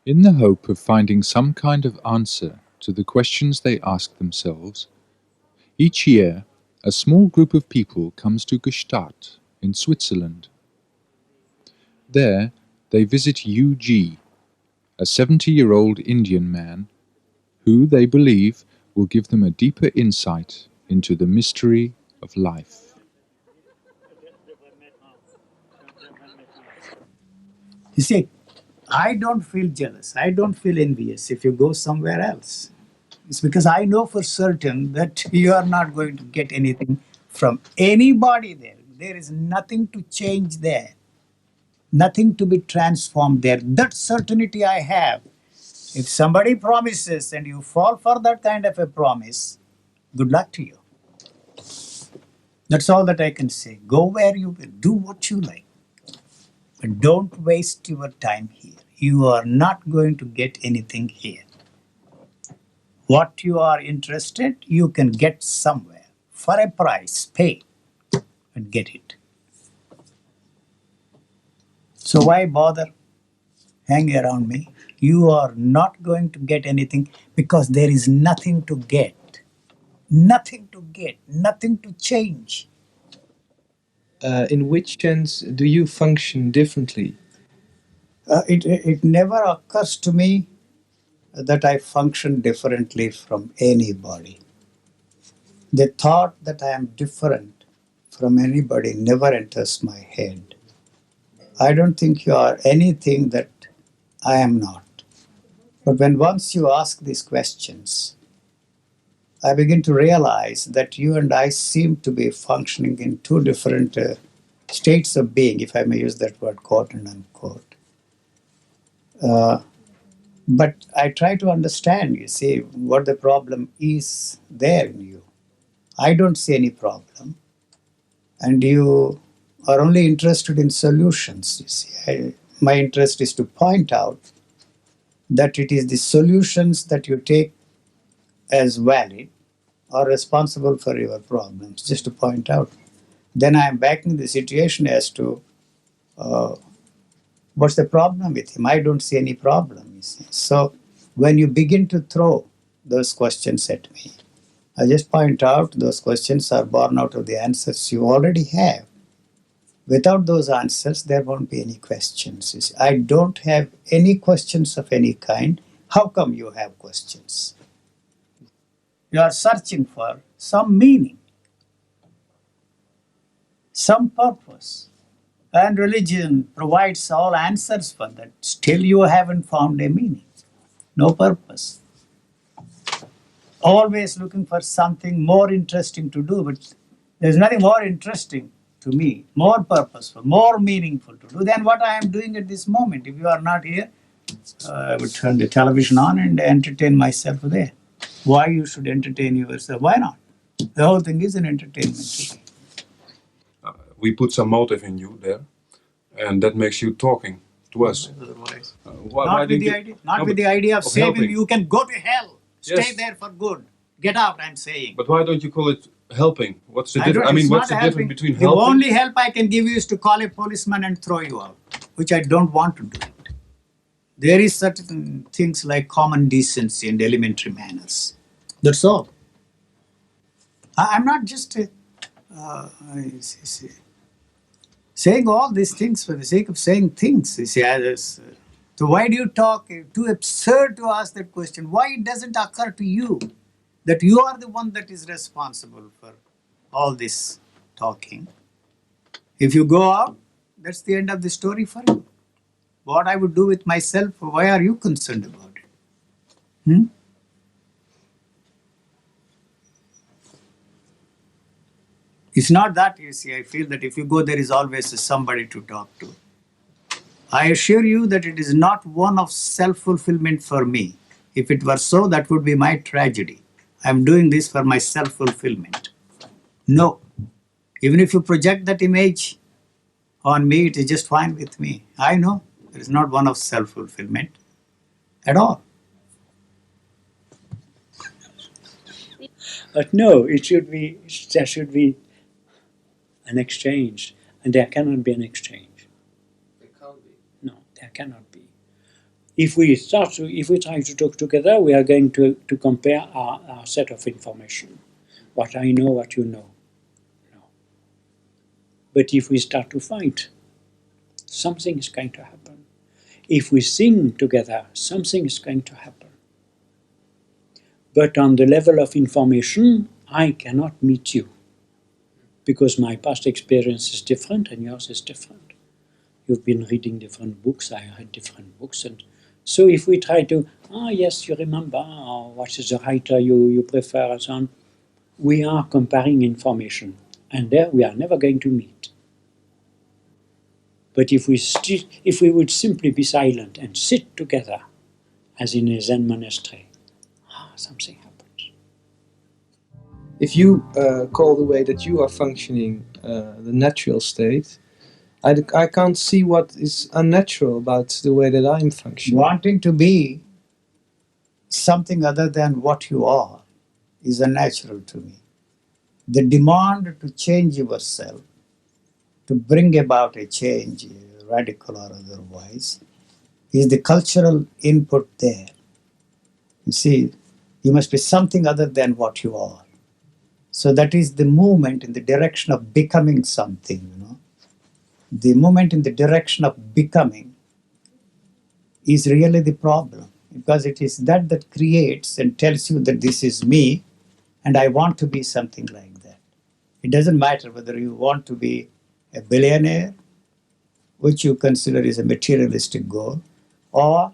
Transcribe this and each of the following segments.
In the hope of finding some kind of answer to the questions they ask themselves, each year a small group of people comes to Gstaad in Switzerland. There they visit U.G, a 70-year-old Indian man who they believe will give them a deeper insight into the mystery of life. You see, I don't feel jealous. I don't feel envious if you go somewhere else. It's because I know for certain that you are not going to get anything from anybody there. There is nothing to change there, nothing to be transformed there. That certainty I have. If somebody promises and you fall for that kind of a promise, good luck to you. That's all that I can say. Go where you will, do what you like, but don't waste your time here. You are not going to get anything here. What you are interested, you can get somewhere for a price, pay and get it. So why bother hanging around me? You are not going to get anything because there is nothing to get. Nothing to get, nothing to change. In which sense do you function differently? It never occurs to me that I function differently from anybody. The thought that I am different from anybody never enters my head. I don't think you are anything that I am not. But when once you ask these questions, I begin to realize that you and I seem to be functioning in two different states of being, if I may use that word, quote and unquote. But I try to understand, you see, what the problem is there in you. I don't see any problem. And you are only interested in solutions, you see. My interest is to point out that it is the solutions that you take as valid or responsible for your problems, just to point out. Then I am back in the situation as to what's the problem with him? I don't see any problem, you see. So when you begin to throw those questions at me, I just point out those questions are born out of the answers you already have. Without those answers, there won't be any questions. You see, I don't have any questions of any kind. How come you have questions? You are searching for some meaning, some purpose. And religion provides all answers for that. Still, you haven't found a meaning, no purpose. Always looking for something more interesting to do, but there's nothing more interesting to me, more purposeful, more meaningful to do than what I am doing at this moment. If you are not here, I would turn the television on and entertain myself there. Why you should entertain yourself? Why not? The whole thing is an entertainment to me. We put some motive in you there, and that makes you talking to us. Otherwise, Why not with don't the you? idea, not No, with but the idea of saving. helping. You can go to hell. Stay Yes. there for good. Get out. I'm saying. But why don't you call it helping? What's the I difference? don't. I mean, It's what's not the helping. difference between The helping? only help I can give you is to call a policeman and throw you out, which I don't want to do. There is certain things like common decency and elementary manners. That's all. I'm not just saying all these things for the sake of saying things. You see, so why do you talk? Too absurd to ask that question. Why it doesn't occur to you that you are the one that is responsible for all this talking? If you go out, that's the end of the story for you. What I would do with myself, why are you concerned about it? Hmm? It's not that, you see. I feel that if you go, there is always somebody to talk to. I assure you that it is not one of self-fulfillment for me. If it were so, that would be my tragedy. I'm doing this for my self-fulfillment. No. Even if you project that image on me, it is just fine with me. I know it is not one of self-fulfillment at all. But no, there should be an exchange, and there cannot be an exchange. It can't be. No, there cannot be. If we try to talk together, we are going to compare our set of information. What I know, what you know. No. But if we start to fight, something is going to happen. If we sing together, something is going to happen. But on the level of information, I cannot meet you because my past experience is different and yours is different. You've been reading different books, I read different books. And so if we try to, yes, you remember, what is the writer you prefer, and so on, we are comparing information. And there we are never going to meet. But if we would simply be silent and sit together, as in a Zen monastery, something happens. If you call the way that you are functioning the natural state, I can't see what is unnatural about the way that I'm functioning. Wanting to be something other than what you are is unnatural to me. The demand to change yourself, to bring about a change, radical or otherwise, is the cultural input there. You see, you must be something other than what you are. So that is the movement in the direction of becoming something, The movement in the direction of becoming is really the problem, because it is that creates and tells you that this is me and I want to be something like that. It doesn't matter whether you want to be a billionaire, which you consider is a materialistic goal, or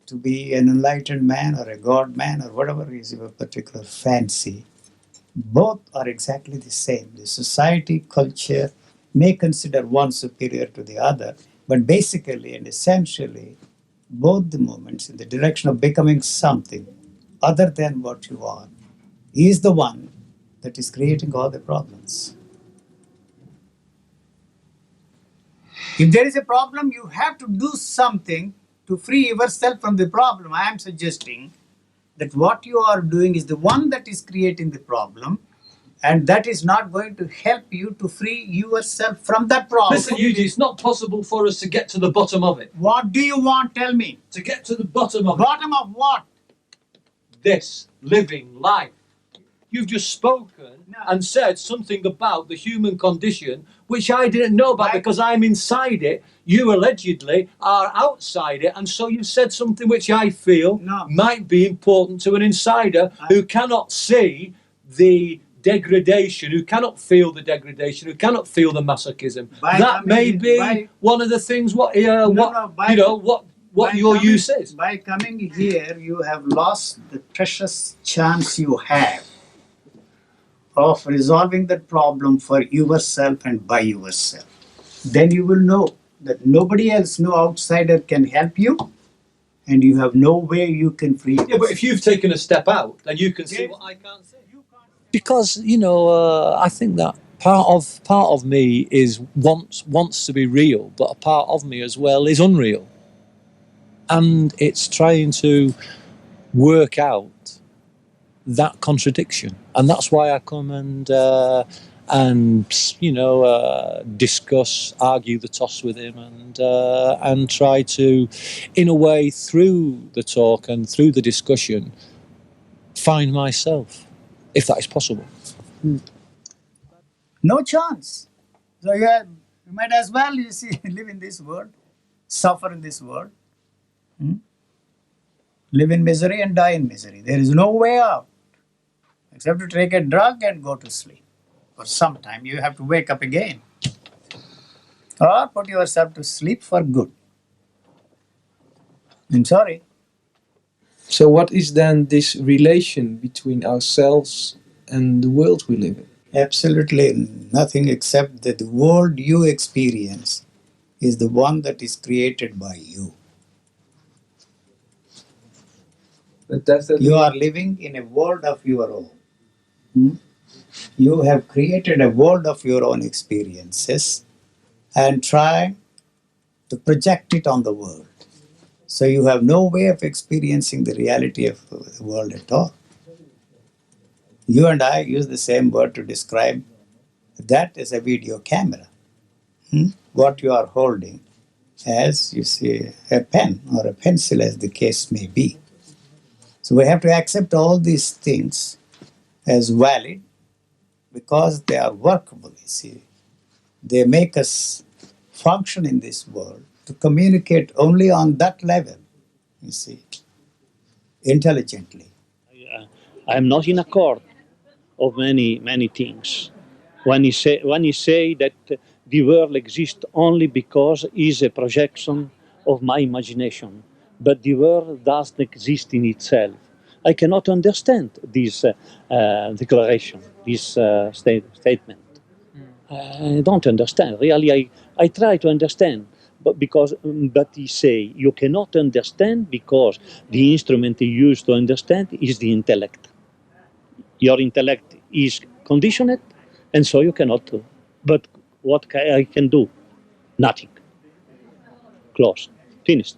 to be an enlightened man or a god man or whatever is your particular fancy. Both are exactly the same. The society, culture may consider one superior to the other, but basically and essentially, both the movements in the direction of becoming something other than what you are is the one that is creating all the problems. If there is a problem, you have to do something to free yourself from the problem. I am suggesting that what you are doing is the one that is creating the problem, and that is not going to help you to free yourself from that problem. Listen, U.G, it's not possible for us to get to the bottom of it. What do you want? Tell me. To get to the bottom of Bottom of what? this living life. You've just spoken No. and said something about the human condition, which I didn't know about because I'm inside it. You allegedly are outside it, and so you've said something which I feel might be important to an insider who cannot see the degradation, who cannot feel the degradation, who cannot feel the masochism. That may be one of the things. What your use is. By coming here, you have lost the precious chance you have of resolving that problem for yourself and by yourself. Then you will know that nobody else, no outsider can help you, and you have no way you can free yourself. Yeah, but if you've taken a step out, then you can see what I can't see. Because I think that part of me is wants to be real, but a part of me as well is unreal, and it's trying to work out that contradiction, and that's why I come and discuss, argue the toss with him, and try to, in a way, through the talk and through the discussion, find myself, if that is possible. No chance. So you might as well, live in this world, suffer in this world, live in misery and die in misery. There is no way out except to take a drug and go to sleep. For some time, you have to wake up again, or put yourself to sleep for good. I'm sorry. So what is then this relation between ourselves and the world we live in? Absolutely nothing, except that the world you experience is the one that is created by you. You are living in a world of your own. You have created a world of your own experiences and try to project it on the world. So you have no way of experiencing the reality of the world at all. You and I use the same word to describe that as a video camera. What you are holding as, you see, a pen or a pencil, as the case may be. So we have to accept all these things as valid because they are workable, you see. They make us function in this world to communicate only on that level, you see, intelligently. I am not in accord of many things. When you say that the world exists only because is a projection of my imagination, but the world doesn't exist in itself. I cannot understand this declaration, this statement. I don't understand. Really, I try to understand, but he say you cannot understand because the instrument you use to understand is the intellect. Your intellect is conditioned, and so you cannot do. But what I can do? Nothing. Closed. Finished.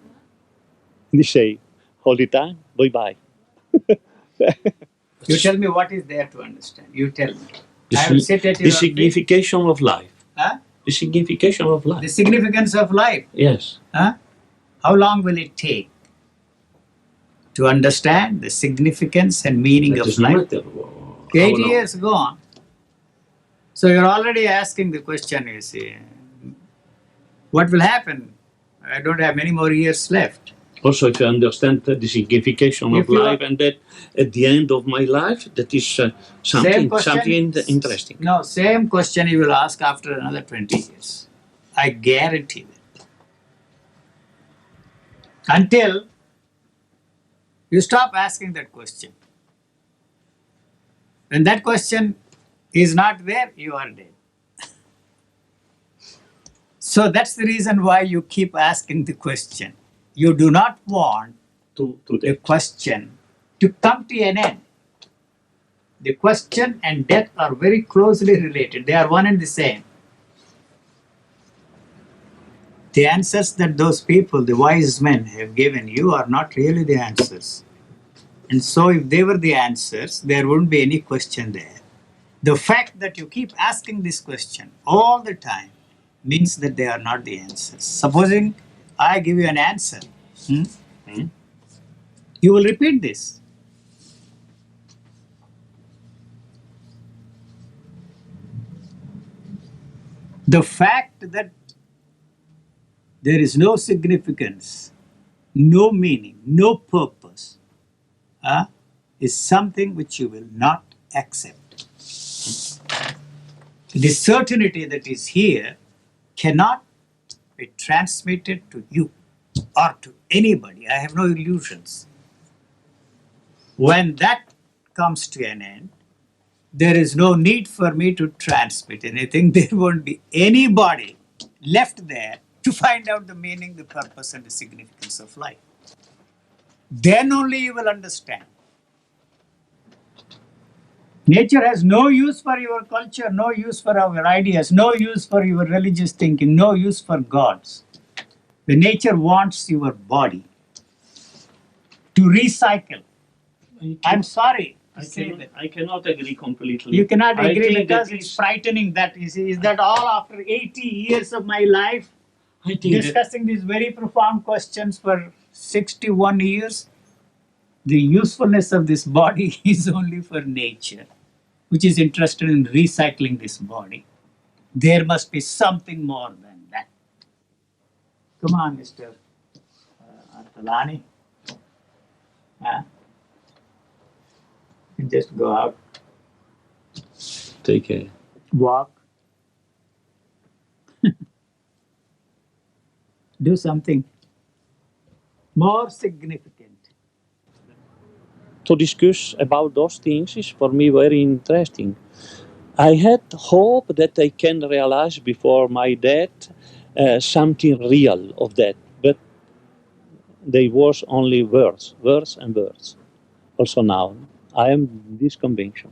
They say, all the time, bye-bye. You tell me what is there to understand. You tell me. I will sit at The your feet. signification of life. Huh? The signification of life. The significance of life. Yes. Huh? How long will it take to understand the significance and meaning That of is no life? matter. 80 years gone. So you're already asking the question, you see, what will happen? I don't have many more years left. Also, if you understand the signification of life and that at the end of my life, that is something interesting. No, same question you will ask after another 20 years. I guarantee that. Until you stop asking that question. When that question is not there, you are dead. So that's the reason why you keep asking the question. You do not want the question to come to an end. The question and death are very closely related. They are one and the same. The answers that those people, the wise men, have given you are not really the answers. And so if they were the answers, there wouldn't be any question there. The fact that you keep asking this question all the time means that they are not the answers. Supposing I give you an answer, you will repeat this. The fact that there is no significance, no meaning, no purpose, is something which you will not accept. The certainty that is here cannot be transmitted to you or to anybody. I have no illusions. When that comes to an end, there is no need for me to transmit anything. There won't be anybody left there to find out the meaning, the purpose, and the significance of life. Then only you will understand. Nature has no use for your culture, no use for our ideas, no use for your religious thinking, no use for gods. The nature wants your body to recycle. I'm sorry to say that. I cannot agree completely. You cannot agree because it's frightening that, you see, is that all after 80 years of my life discussing these very profound questions for 61 years, the usefulness of this body is only for nature, which is interested in recycling this body. There must be something more than that. Come on, Mr. Artalani. You just go out. Take care. Walk. Do something more significant. To discuss about those things is for me very interesting. I had hope that I can realize before my death something real of that, but they was only words and words. Also now, I am this conviction.